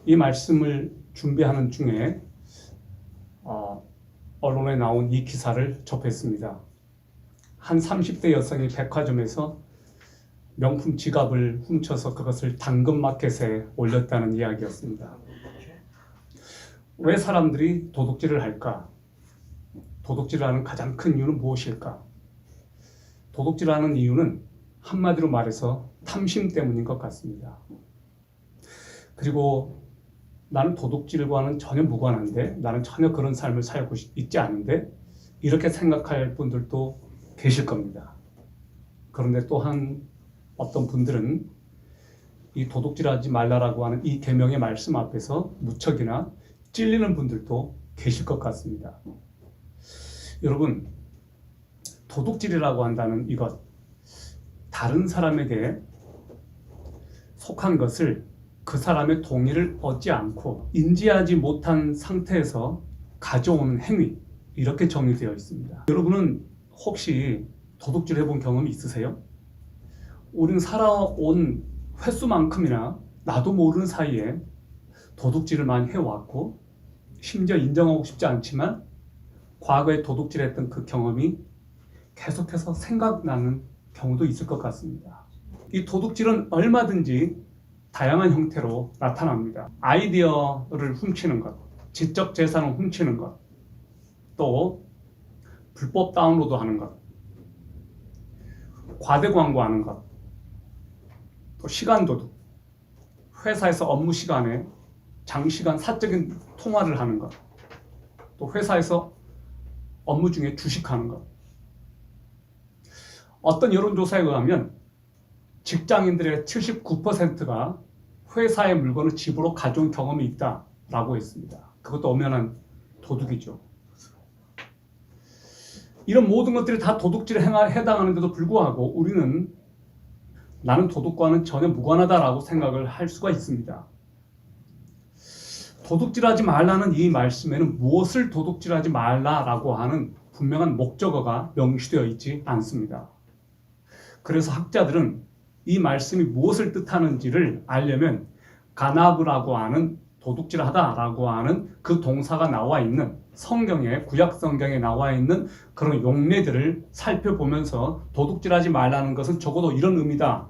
이 말씀을 준비하는 중에 언론에 나온 이 기사를 접했습니다. 한 30대 여성이 백화점에서 명품 지갑을 훔쳐서 그것을 당근마켓에 올렸다는 이야기였습니다. 왜 사람들이 도둑질을 할까? 도둑질을 하는 가장 큰 이유는 무엇일까? 도둑질하는 이유는 한마디로 말해서 탐심 때문인 것 같습니다. 그리고 나는 도둑질과는 전혀 무관한데, 나는 전혀 그런 삶을 살고 있지 않은데, 이렇게 생각할 분들도 계실 겁니다. 그런데 또한 어떤 분들은 이 도둑질하지 말라라고 하는 이 계명의 말씀 앞에서 무척이나 찔리는 분들도 계실 것 같습니다. 여러분, 도둑질이라고 한다는 이것, 다른 사람에게 속한 것을 그 사람의 동의를 얻지 않고 인지하지 못한 상태에서 가져오는 행위, 이렇게 정의되어 있습니다. 여러분은 혹시 도둑질 해본 경험이 있으세요? 우리는 살아온 횟수만큼이나 나도 모르는 사이에 도둑질을 많이 해왔고, 심지어 인정하고 싶지 않지만 과거에 도둑질했던 그 경험이 계속해서 생각나는 경우도 있을 것 같습니다. 이 도둑질은 얼마든지 다양한 형태로 나타납니다. 아이디어를 훔치는 것, 지적 재산을 훔치는 것, 또 불법 다운로드 하는 것, 과대 광고하는 것, 또 시간 도둑, 회사에서 업무 시간에 장시간 사적인 통화를 하는 것, 또 회사에서 업무 중에 주식하는 것. 어떤 여론조사에 의하면 직장인들의 79%가 회사의 물건을 집으로 가져온 경험이 있다라고 했습니다. 그것도 엄연한 도둑이죠. 이런 모든 것들이 다 도둑질에 해당하는데도 불구하고 우리는 나는 도둑과는 전혀 무관하다라고 생각을 할 수가 있습니다. 도둑질하지 말라는 이 말씀에는 무엇을 도둑질하지 말라라고 하는 분명한 목적어가 명시되어 있지 않습니다. 그래서 학자들은 이 말씀이 무엇을 뜻하는지를 알려면 가나브라고 하는 도둑질하다라고 하는 그 동사가 나와 있는 성경에, 구약 성경에 나와 있는 그런 용례들을 살펴보면서 도둑질하지 말라는 것은 적어도 이런 의미다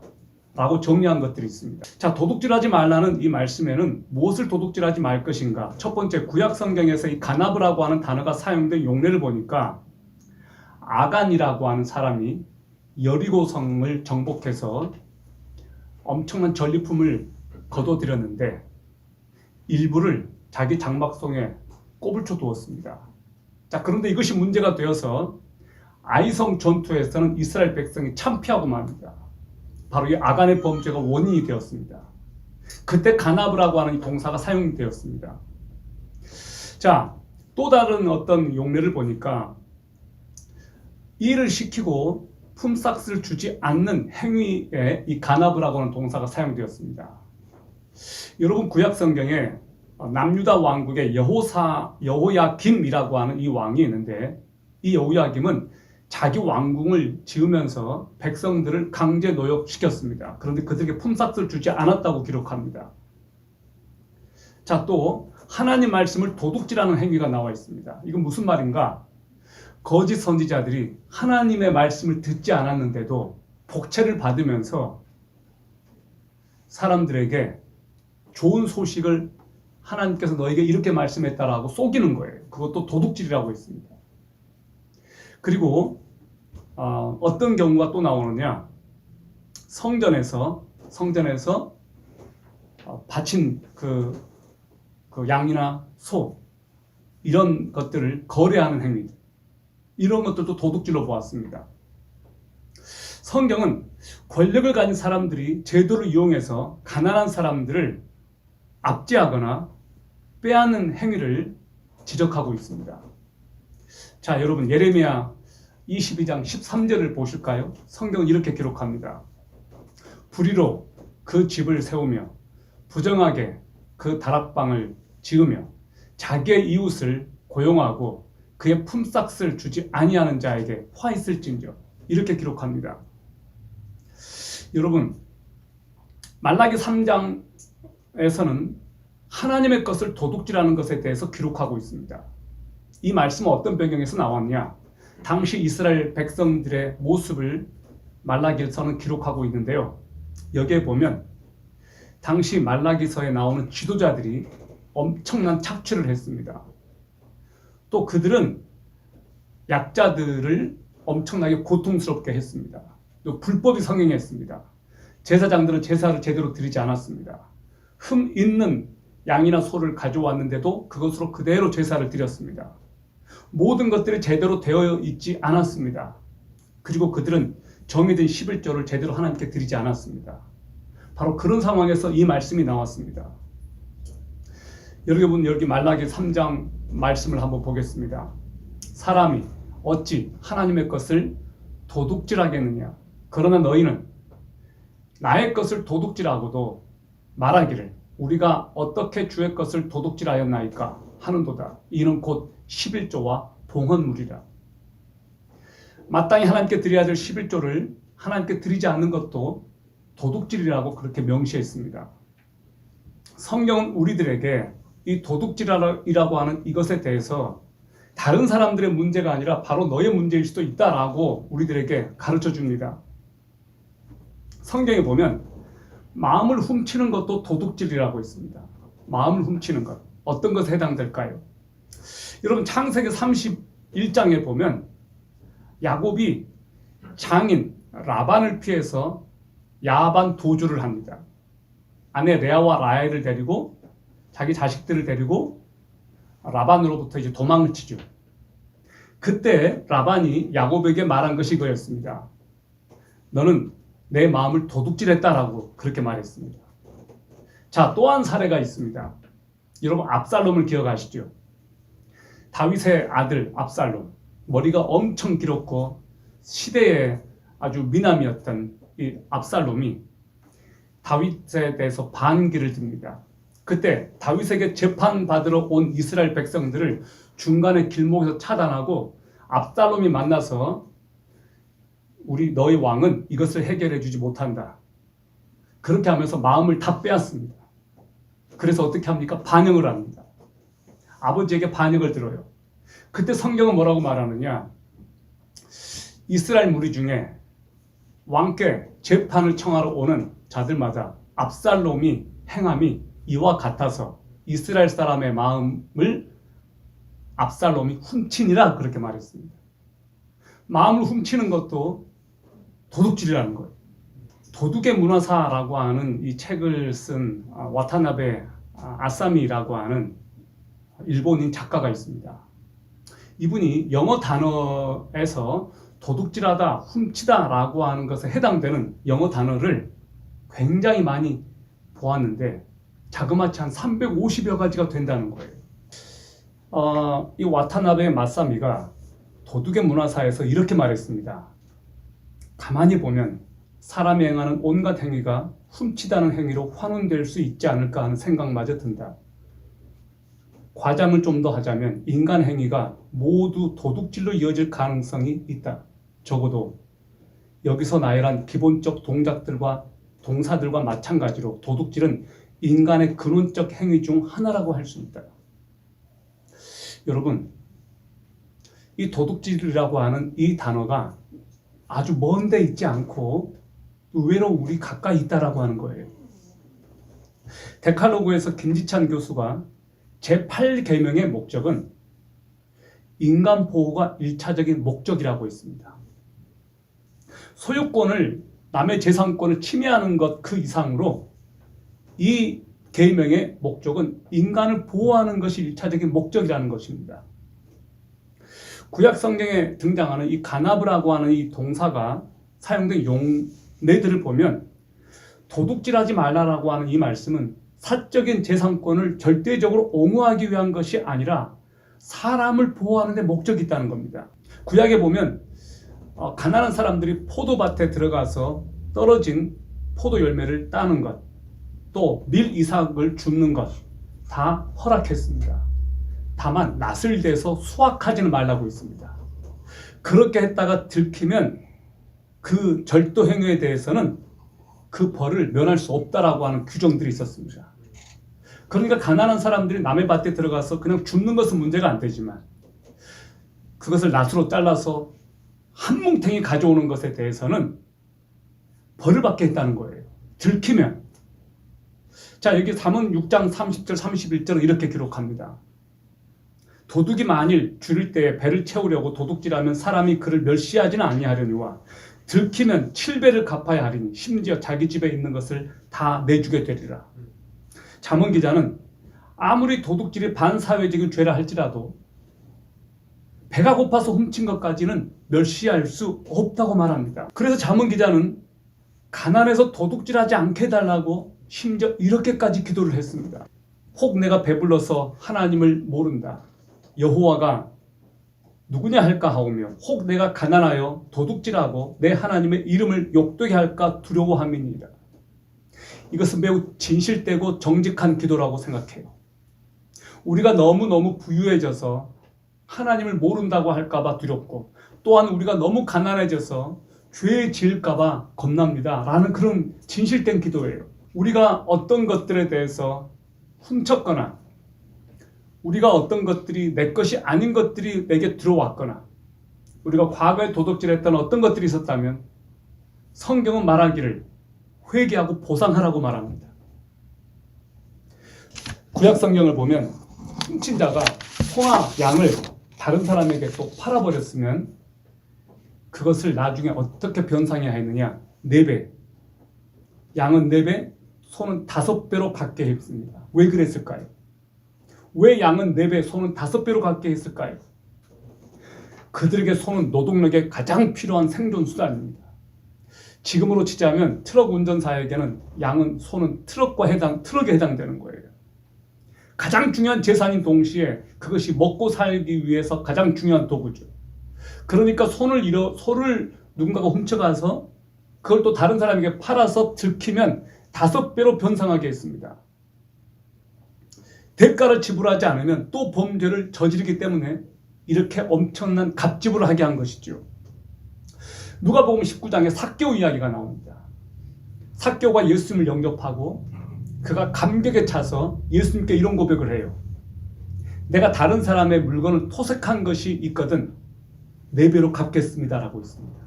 라고 정리한 것들이 있습니다. 자, 도둑질하지 말라는 이 말씀에는 무엇을 도둑질하지 말 것인가? 첫 번째, 구약 성경에서 이 가나브라고 하는 단어가 사용된 용례를 보니까 아간이라고 하는 사람이 여리고성을 정복해서 엄청난 전리품을 거둬들였는데 일부를 자기 장막성에 꼬불쳐 두었습니다. 자, 그런데 이것이 문제가 되어서 아이성 전투에서는 이스라엘 백성이 참패하고 맙니다. 바로 이 아간의 범죄가 원인이 되었습니다. 그때 가나브라고 하는 이 동사가 사용되었습니다. 자, 또 다른 어떤 용례를 보니까 일을 시키고 품삯을 주지 않는 행위에 이 가나브라고 하는 동사가 사용되었습니다. 여러분, 구약 성경에 남유다 왕국의 여호야김이라고 하는 이 왕이 있는데, 이 여호야김은 자기 왕궁을 지으면서 백성들을 강제 노역시켰습니다. 그런데 그들에게 품삯을 주지 않았다고 기록합니다. 자, 또 하나님 말씀을 도둑질하는 행위가 나와 있습니다. 이건 무슨 말인가? 거짓 선지자들이 하나님의 말씀을 듣지 않았는데도 복채를 받으면서 사람들에게 좋은 소식을 하나님께서 너에게 이렇게 말씀했다라고 속이는 거예요. 그것도 도둑질이라고 했습니다. 그리고 어떤 경우가 또 나오느냐? 성전에서 바친 그 양이나 소, 이런 것들을 거래하는 행위, 이런 것들도 도둑질로 보았습니다. 성경은 권력을 가진 사람들이 제도를 이용해서 가난한 사람들을 압제하거나 빼앗는 행위를 지적하고 있습니다. 자, 여러분, 예레미야 22장 13절을 보실까요? 성경은 이렇게 기록합니다. 불의로 그 집을 세우며 부정하게 그 다락방을 지으며 자기의 이웃을 고용하고 그의 품삯을 주지 아니하는 자에게 화 있을진저, 이렇게 기록합니다. 여러분, 말라기 3장에서는 하나님의 것을 도둑질하는 것에 대해서 기록하고 있습니다. 이 말씀은 어떤 배경에서 나왔냐? 당시 이스라엘 백성들의 모습을 말라기서는 기록하고 있는데요. 여기에 보면 당시 말라기서에 나오는 지도자들이 엄청난 착취를 했습니다. 또 그들은 약자들을 엄청나게 고통스럽게 했습니다. 또 불법이 성행했습니다. 제사장들은 제사를 제대로 드리지 않았습니다. 흠 있는 양이나 소를 가져왔는데도 그것으로 그대로 제사를 드렸습니다. 모든 것들이 제대로 되어 있지 않았습니다. 그리고 그들은 정해진 11조를 제대로 하나님께 드리지 않았습니다. 바로 그런 상황에서 이 말씀이 나왔습니다. 여러분, 여기 말라기 3장 말씀을 한번 보겠습니다. 사람이 어찌 하나님의 것을 도둑질하겠느냐? 그러나 너희는 나의 것을 도둑질하고도 말하기를 우리가 어떻게 주의 것을 도둑질하였나이까 하는도다. 이는 곧 11조와 봉헌물이라. 마땅히 하나님께 드려야 될 11조를 하나님께 드리지 않는 것도 도둑질이라고 그렇게 명시했습니다. 성경은 우리들에게 이 도둑질이라고 하는 이것에 대해서 다른 사람들의 문제가 아니라 바로 너의 문제일 수도 있다라고 우리들에게 가르쳐 줍니다. 성경에 보면 마음을 훔치는 것도 도둑질이라고 있습니다. 마음을 훔치는 것. 어떤 것에 해당될까요? 여러분, 창세기 31장에 보면 야곱이 장인 라반을 피해서 야반 도주를 합니다. 아내 레아와 라헬을 데리고 자기 자식들을 데리고 라반으로부터 이제 도망을 치죠. 그때 라반이 야곱에게 말한 것이 이거였습니다. 너는 내 마음을 도둑질했다라고 그렇게 말했습니다. 자, 또 한 사례가 있습니다. 여러분, 압살롬을 기억하시죠? 다윗의 아들 압살롬, 머리가 엄청 길었고 시대의 아주 미남이었던 이 압살롬이 다윗에 대해서 반기를 듭니다. 그때 다윗에게 재판받으러 온 이스라엘 백성들을 중간에 길목에서 차단하고 압살롬이 만나서 너희 왕은 이것을 해결해 주지 못한다. 그렇게 하면서 마음을 다 빼앗습니다. 그래서 어떻게 합니까? 반역을 합니다. 아버지에게 반역을 들어요. 그때 성경은 뭐라고 말하느냐? 이스라엘 무리 중에 왕께 재판을 청하러 오는 자들마다 압살롬이 행함이 이와 같아서 이스라엘 사람의 마음을 압살롬이 훔치니라 그렇게 말했습니다. 마음을 훔치는 것도 도둑질이라는 거예요. 도둑의 문화사라고 하는 이 책을 쓴 와타나베 아사미라고 하는 일본인 작가가 있습니다. 이분이 영어 단어에서 도둑질하다, 훔치다라고 하는 것에 해당되는 영어 단어를 굉장히 많이 보았는데 자그마치 한 350여 가지가 된다는 거예요. 이 와타나베 마사미가 도둑의 문화사에서 이렇게 말했습니다. 가만히 보면 사람이 행하는 온갖 행위가 훔치다는 행위로 환원될 수 있지 않을까 하는 생각마저 든다. 과장을 좀 더 하자면 인간 행위가 모두 도둑질로 이어질 가능성이 있다. 적어도 여기서 나열한 기본적 동사들과 마찬가지로 도둑질은 인간의 근원적 행위 중 하나라고 할 수 있다. 여러분, 이 도둑질이라고 하는 이 단어가 아주 먼 데 있지 않고 의외로 우리 가까이 있다라고 하는 거예요. 데칼로그에서 김지찬 교수가 제8계명의 목적은 인간 보호가 1차적인 목적이라고 했습니다. 소유권을, 남의 재산권을 침해하는 것 그 이상으로 이 계명의 목적은 인간을 보호하는 것이 1차적인 목적이라는 것입니다. 구약 성경에 등장하는 이 가나브라고 하는 이 동사가 사용된 용례들을 보면 도둑질하지 말라라고 하는 이 말씀은 사적인 재산권을 절대적으로 옹호하기 위한 것이 아니라 사람을 보호하는 데 목적이 있다는 겁니다. 구약에 보면 가난한 사람들이 포도밭에 들어가서 떨어진 포도 열매를 따는 것, 또 밀 이삭을 줍는 것 다 허락했습니다. 다만 낯을 대서 수확하지는 말라고 있습니다. 그렇게 했다가 들키면 그 절도 행위에 대해서는 그 벌을 면할 수 없다라고 하는 규정들이 있었습니다. 그러니까 가난한 사람들이 남의 밭에 들어가서 그냥 줍는 것은 문제가 안 되지만 그것을 낫으로 잘라서 한 뭉탱이 가져오는 것에 대해서는 벌을 받게 했다는 거예요. 들키면. 자, 여기 잠언 6장 30절 31절은 이렇게 기록합니다. 도둑이 만일 줄일 때에 배를 채우려고 도둑질하면 사람이 그를 멸시하지는 아니하려니와 들키면 7배를 갚아야 하리니 심지어 자기 집에 있는 것을 다 내주게 되리라. 잠언 기자는 아무리 도둑질이 반사회적인 죄라 할지라도 배가 고파서 훔친 것까지는 멸시할 수 없다고 말합니다. 그래서 잠언 기자는 가난해서 도둑질하지 않게 해달라고 심지어 이렇게까지 기도를 했습니다. 혹 내가 배불러서 하나님을 모른다. 여호와가 누구냐 할까 하오며 혹 내가 가난하여 도둑질하고 내 하나님의 이름을 욕되게 할까 두려워함이니라. 이것은 매우 진실되고 정직한 기도라고 생각해요. 우리가 너무너무 부유해져서 하나님을 모른다고 할까봐 두렵고 또한 우리가 너무 가난해져서 죄에 지을까봐 겁납니다 라는 그런 진실된 기도예요. 우리가 어떤 것들에 대해서 훔쳤거나 우리가 어떤 것들이 내 것이 아닌 것들이 내게 들어왔거나 우리가 과거에 도둑질했던 어떤 것들이 있었다면 성경은 말하기를 회개하고 보상하라고 말합니다. 구약 성경을 보면 훔친 자가 소나 양을 다른 사람에게 또 팔아버렸으면 그것을 나중에 어떻게 변상해야 했느냐. 4배. 양은 4배, 소는 5배로 갚게 했습니다. 왜 그랬을까요? 왜 양은 4배, 소는 5배로 갚게 했을까요? 그들에게 소는 노동력에 가장 필요한 생존 수단입니다. 지금으로 치자면 트럭 운전사에게는 양은, 소는 트럭에 해당되는 거예요. 가장 중요한 재산인 동시에 그것이 먹고 살기 위해서 가장 중요한 도구죠. 그러니까 소를 누군가가 훔쳐가서 그걸 또 다른 사람에게 팔아서 들키면 5배로 변상하게 했습니다. 대가를 지불하지 않으면 또 범죄를 저지르기 때문에 이렇게 엄청난 갑질을 하게 한 것이죠. 누가복음 19장에 삭개오 이야기가 나옵니다. 삭개오가 예수님을 영접하고 그가 감격에 차서 예수님께 이런 고백을 해요. 내가 다른 사람의 물건을 토색한 것이 있거든 4배로 갚겠습니다 라고 있습니다.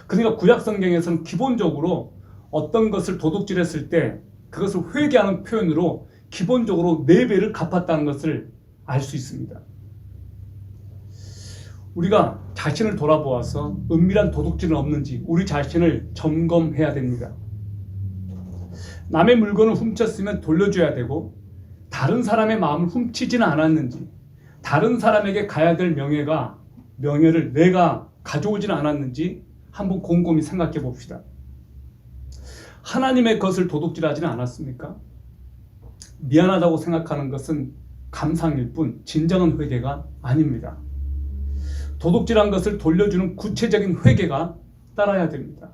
그러니까 구약 성경에서는 기본적으로 어떤 것을 도둑질했을 때 그것을 회개하는 표현으로 기본적으로 4배를 갚았다는 것을 알 수 있습니다. 우리가 자신을 돌아보아서 은밀한 도둑질은 없는지 우리 자신을 점검해야 됩니다. 남의 물건을 훔쳤으면 돌려줘야 되고 다른 사람의 마음을 훔치지는 않았는지 다른 사람에게 가야 될 명예를 내가 가져오지는 않았는지 한번 곰곰이 생각해 봅시다. 하나님의 것을 도둑질하지는 않았습니까? 미안하다고 생각하는 것은 감상일 뿐 진정한 회개가 아닙니다. 도둑질한 것을 돌려주는 구체적인 회개가 따라야 됩니다.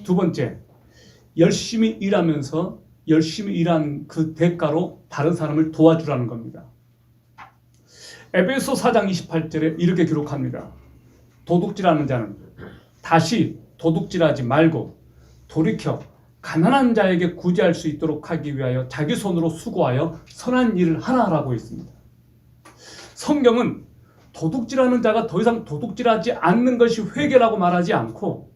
2번째, 열심히 일하면서 열심히 일한 그 대가로 다른 사람을 도와주라는 겁니다. 에베소 4장 28절에 이렇게 기록합니다. 도둑질하는 자는 다시 도둑질하지 말고 돌이켜 가난한 자에게 구제할 수 있도록 하기 위하여 자기 손으로 수고하여 선한 일을 하라라고 했습니다. 성경은 도둑질하는 자가 더 이상 도둑질하지 않는 것이 회개라고 말하지 않고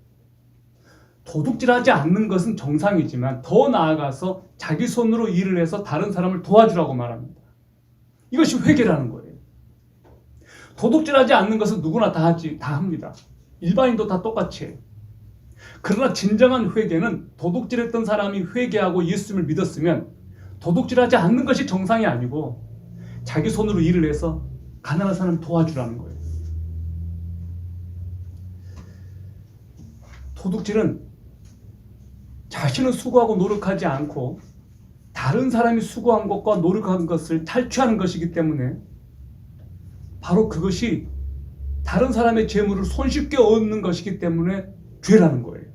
도둑질하지 않는 것은 정상이지만 더 나아가서 자기 손으로 일을 해서 다른 사람을 도와주라고 말합니다. 이것이 회개라는 거예요. 도둑질하지 않는 것은 누구나 다 합니다. 일반인도 다 똑같이 해요. 그러나 진정한 회개는 도둑질했던 사람이 회개하고 예수님을 믿었으면 도둑질하지 않는 것이 정상이 아니고 자기 손으로 일을 해서 가난한 사람을 도와주라는 거예요. 도둑질은 자신은 수고하고 노력하지 않고 다른 사람이 수고한 것과 노력한 것을 탈취하는 것이기 때문에 바로 그것이 다른 사람의 재물을 손쉽게 얻는 것이기 때문에 죄라는 거예요.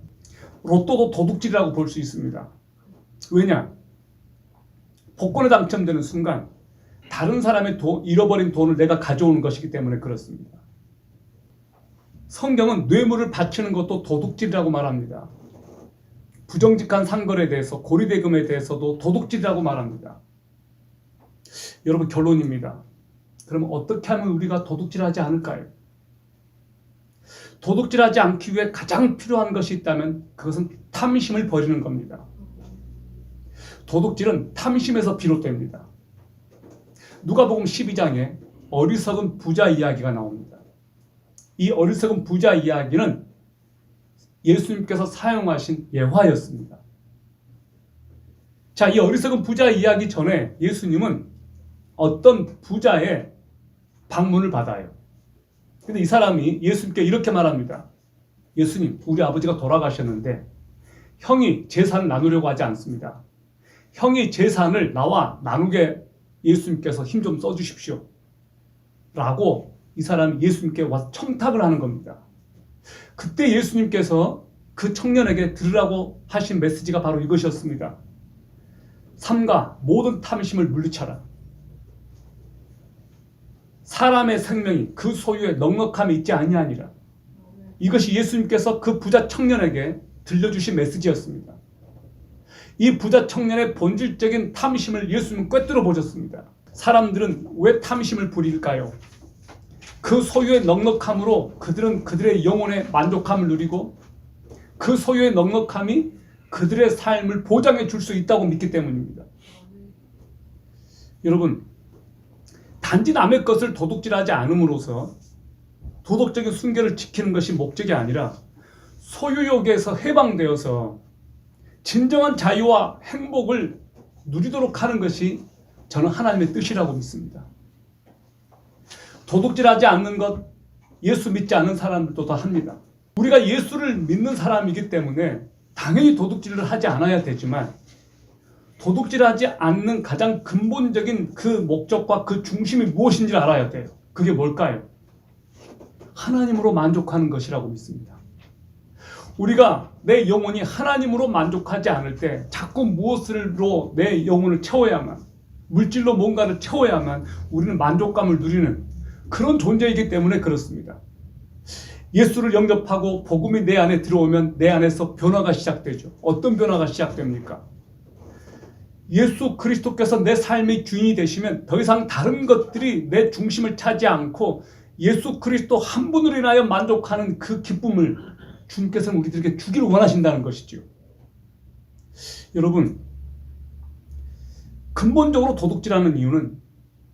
로또도 도둑질이라고 볼 수 있습니다. 왜냐? 복권에 당첨되는 순간 다른 사람의 잃어버린 돈을 내가 가져오는 것이기 때문에 그렇습니다. 성경은 뇌물을 바치는 것도 도둑질이라고 말합니다. 부정직한 상거래에 대해서, 고리대금에 대해서도 도둑질이라고 말합니다. 여러분, 결론입니다. 그럼 어떻게 하면 우리가 도둑질하지 않을까요? 도둑질하지 않기 위해 가장 필요한 것이 있다면 그것은 탐심을 버리는 겁니다. 도둑질은 탐심에서 비롯됩니다. 누가복음 12장에 어리석은 부자 이야기가 나옵니다. 이 어리석은 부자 이야기는 예수님께서 사용하신 예화였습니다. 자, 이 어리석은 부자 이야기 전에 예수님은 어떤 부자의 방문을 받아요. 근데 이 사람이 예수님께 이렇게 말합니다. 예수님, 우리 아버지가 돌아가셨는데 형이 재산을 나누려고 하지 않습니다. 형이 재산을 나와 나누게 예수님께서 힘 좀 써주십시오. 라고 이 사람이 예수님께 와서 청탁을 하는 겁니다. 그때 예수님께서 그 청년에게 들으라고 하신 메시지가 바로 이것이었습니다. 삼가 모든 탐심을 물리쳐라. 사람의 생명이 그 소유에 넉넉함이 있지 아니하니라. 이것이 예수님께서 그 부자 청년에게 들려주신 메시지였습니다. 이 부자 청년의 본질적인 탐심을 예수님은 꿰뚫어 보셨습니다. 사람들은 왜 탐심을 부릴까요? 그 소유의 넉넉함으로 그들은 그들의 영혼의 만족함을 누리고 그 소유의 넉넉함이 그들의 삶을 보장해 줄 수 있다고 믿기 때문입니다. 여러분, 단지 남의 것을 도둑질하지 않음으로써 도덕적인 순결을 지키는 것이 목적이 아니라 소유욕에서 해방되어서 진정한 자유와 행복을 누리도록 하는 것이 저는 하나님의 뜻이라고 믿습니다. 도둑질하지 않는 것, 예수 믿지 않는 사람들도 다 합니다. 우리가 예수를 믿는 사람이기 때문에 당연히 도둑질을 하지 않아야 되지만 도둑질하지 않는 가장 근본적인 그 목적과 그 중심이 무엇인지를 알아야 돼요. 그게 뭘까요? 하나님으로 만족하는 것이라고 믿습니다. 우리가 내 영혼이 하나님으로 만족하지 않을 때 자꾸 무엇으로 내 영혼을 채워야만, 물질로 뭔가를 채워야만 우리는 만족감을 누리는 그런 존재이기 때문에 그렇습니다. 예수를 영접하고 복음이 내 안에 들어오면 내 안에서 변화가 시작되죠. 어떤 변화가 시작됩니까? 예수 그리스도께서 내 삶의 주인이 되시면 더 이상 다른 것들이 내 중심을 차지 않고 예수 그리스도 한 분으로 인하여 만족하는 그 기쁨을 주님께서는 우리들에게 주기를 원하신다는 것이죠. 여러분, 근본적으로 도둑질하는 이유는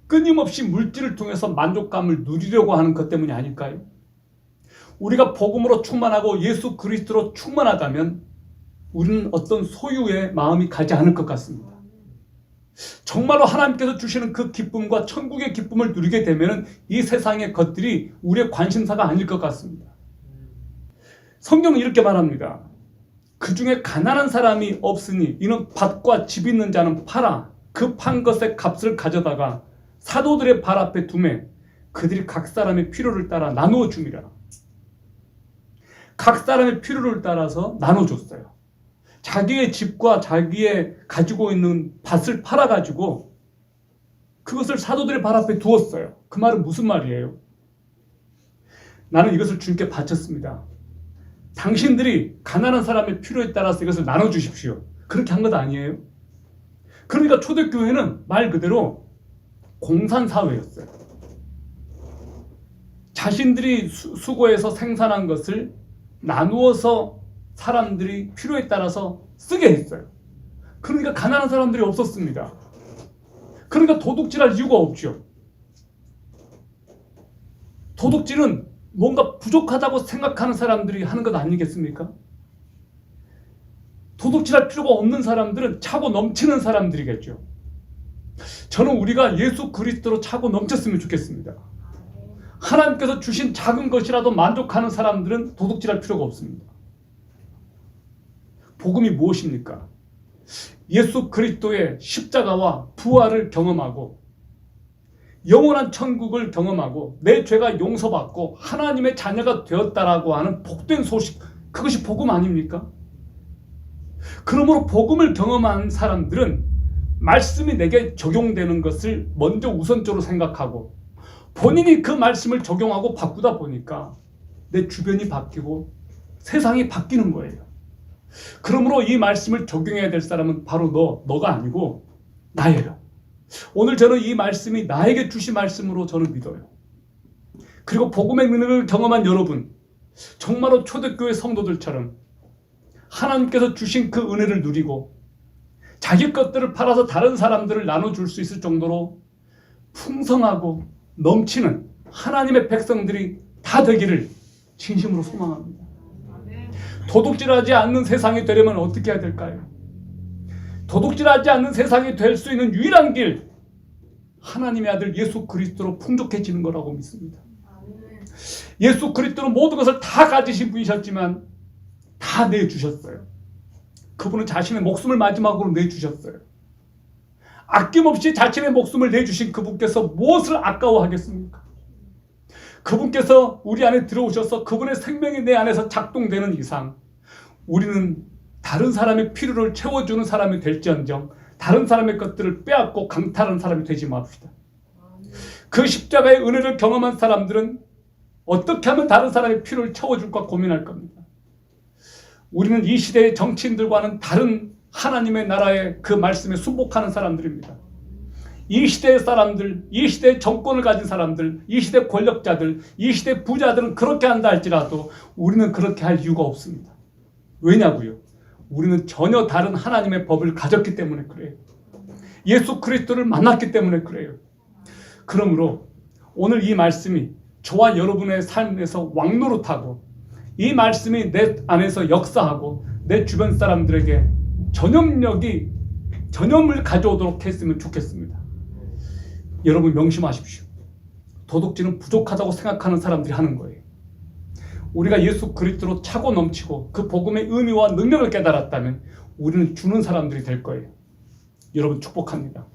끊임없이 물질을 통해서 만족감을 누리려고 하는 것 때문이 아닐까요? 우리가 복음으로 충만하고 예수 그리스도로 충만하다면 우리는 어떤 소유의 마음이 가지 않을 것 같습니다. 정말로 하나님께서 주시는 그 기쁨과 천국의 기쁨을 누리게 되면 이 세상의 것들이 우리의 관심사가 아닐 것 같습니다. 성경은 이렇게 말합니다. 그 중에 가난한 사람이 없으니 이는 밭과 집 있는 자는 팔아 그 판 것의 값을 가져다가 사도들의 발 앞에 두매 그들이 각 사람의 필요를 따라 나누어 줍니다. 각 사람의 필요를 따라서 나눠줬어요. 자기의 집과 자기의 가지고 있는 밭을 팔아가지고 그것을 사도들의 발 앞에 두었어요. 그 말은 무슨 말이에요? 나는 이것을 주님께 바쳤습니다. 당신들이 가난한 사람의 필요에 따라서 이것을 나눠주십시오. 그렇게 한 것 아니에요? 그러니까 초대교회는 말 그대로 공산사회였어요. 자신들이 수고해서 생산한 것을 나누어서 사람들이 필요에 따라서 쓰게 했어요. 그러니까 가난한 사람들이 없었습니다. 그러니까 도둑질할 이유가 없죠. 도둑질은 뭔가 부족하다고 생각하는 사람들이 하는 것 아니겠습니까? 도둑질할 필요가 없는 사람들은 차고 넘치는 사람들이겠죠. 저는 우리가 예수 그리스도로 차고 넘쳤으면 좋겠습니다. 하나님께서 주신 작은 것이라도 만족하는 사람들은 도둑질할 필요가 없습니다. 복음이 무엇입니까? 예수 그리스도의 십자가와 부활을 경험하고 영원한 천국을 경험하고 내 죄가 용서받고 하나님의 자녀가 되었다라고 하는 복된 소식, 그것이 복음 아닙니까? 그러므로 복음을 경험한 사람들은 말씀이 내게 적용되는 것을 먼저 우선적으로 생각하고 본인이 그 말씀을 적용하고 바꾸다 보니까 내 주변이 바뀌고 세상이 바뀌는 거예요. 그러므로 이 말씀을 적용해야 될 사람은 바로 너가 아니고 나예요. 오늘 저는 이 말씀이 나에게 주신 말씀으로 저는 믿어요. 그리고 복음의 은혜를 경험한 여러분, 정말로 초대교회 성도들처럼 하나님께서 주신 그 은혜를 누리고 자기 것들을 팔아서 다른 사람들을 나눠줄 수 있을 정도로 풍성하고 넘치는 하나님의 백성들이 다 되기를 진심으로 소망합니다. 도둑질하지 않는 세상이 되려면 어떻게 해야 될까요? 도둑질하지 않는 세상이 될 수 있는 유일한 길, 하나님의 아들 예수 그리스도로 풍족해지는 거라고 믿습니다. 예수 그리스도는 모든 것을 다 가지신 분이셨지만 다 내주셨어요. 그분은 자신의 목숨을 마지막으로 내주셨어요. 아낌없이 자신의 목숨을 내주신 그분께서 무엇을 아까워하겠습니까? 그분께서 우리 안에 들어오셔서 그분의 생명이 내 안에서 작동되는 이상 우리는 다른 사람의 필요를 채워주는 사람이 될지언정 다른 사람의 것들을 빼앗고 강탈하는 사람이 되지 맙시다. 그 십자가의 은혜를 경험한 사람들은 어떻게 하면 다른 사람의 필요를 채워줄까 고민할 겁니다. 우리는 이 시대의 정치인들과는 다른 하나님의 나라의 그 말씀에 순복하는 사람들입니다. 이 시대의 사람들, 이 시대의 정권을 가진 사람들, 이 시대 권력자들, 이 시대 부자들은 그렇게 한다 할지라도 우리는 그렇게 할 이유가 없습니다. 왜냐고요? 우리는 전혀 다른 하나님의 법을 가졌기 때문에 그래요. 예수 그리스도를 만났기 때문에 그래요. 그러므로 오늘 이 말씀이 저와 여러분의 삶에서 왕노릇하고 이 말씀이 내 안에서 역사하고 내 주변 사람들에게 전염을 가져오도록 했으면 좋겠습니다. 여러분 명심하십시오. 도둑질은 부족하다고 생각하는 사람들이 하는 거예요. 우리가 예수 그리스도로 차고 넘치고 그 복음의 의미와 능력을 깨달았다면 우리는 주는 사람들이 될 거예요. 여러분 축복합니다.